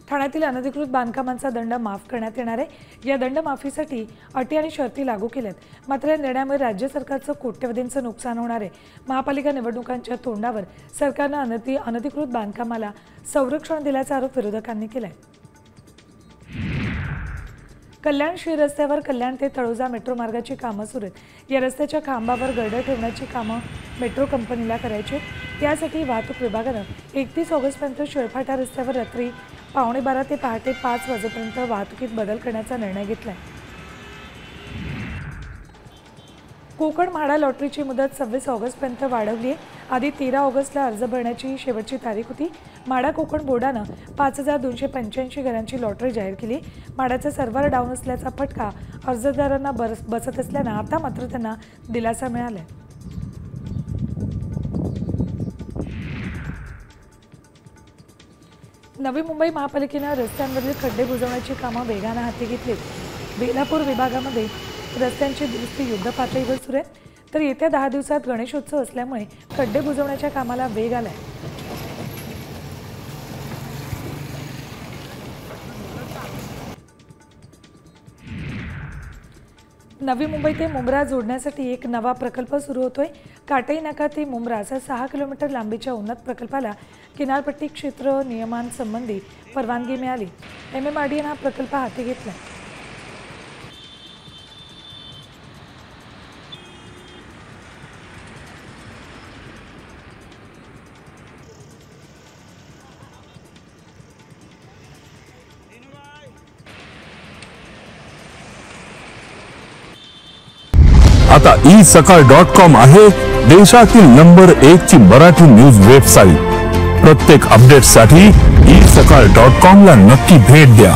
ठाण्यातील अनधिकृत बांधकामांचा दंड माफ करण्यात येणार आहे। या दंड माफीसाठी अटी आणि शर्ती लागू केल्यात। मात्र या निर्णयामुळे राज्य सरकारचं कोट्यवधींचं नुकसान होणार आहे। महापालिका निवडणुकांच्या तोंडावर सरकारनं अनधिकृत बांधकामाला संरक्षण दिल्याचा आरोप विरोधकांनी केलाय। कल्याण श्री रस्त्यावर कल्याण ते तळोजा मेट्रो मार्गाची कामं सुरू आहेत। या रस्त्याच्या खांबावर गर्डर ठेवण्याची कामं मेट्रो कंपनीला करायची आहेत। त्यासाठी वाहतूक विभागानं 31 ऑगस्टपर्यंत शिळफाटा रस्त्यावर रात्री 12:15 ते पहाटे 5 वाजेपर्यंत वाहतुकीत बदल करण्याचा निर्णय घेतलाय। कोकण म्हाडा लॉटरीची मुदत 26 ऑगस्टपर्यंत वाढवली आहे। आधी 13 ऑगस्टला अर्ज भरण्याची शेवटची तारीख होती। म्हाडा कोकण बोर्डानं 5285 घरांची लॉटरी जाहीर केली। म्हाडाचे सर्व्हर डाऊन असल्याचा फटका अर्जदारांना बसत असल्यानं आता मात्र त्यांना दिलासा मिळाला आहे। नवी मुंबई महापालिकेनं रस्त्यांवरील खड्डे बुजवण्याची कामं वेगानं हाती घेतली। बेलापूर विभागामध्ये रस्त्यांची दुरुस्ती युद्धपातळीवर सुरू आहे, तर येत्या 10 दिवसात गणेशोत्सव असल्यामुळे खड्डे बुजवण्याच्या कामाला वेग आलाय। नवी मुंबई ते मुंब्रा जोडण्यासाठी एक नवा प्रकल्प सुरू होतोय। काटई नाका ते मुंब्रा असा 6 किलोमीटर लांबीच्या उन्नत प्रकल्पाला किनारपट्टी क्षेत्र नियमांसंबंधी परवानगी मिळाली। MMRDAनं हा प्रकल्प हाती घेतला। आता isakal.com आहे देशातील नंबर 1 ची मराठी न्यूज वेबसाईट। प्रत्येक अपडेटसाठी isakal.com ला नक्की भेट द्या।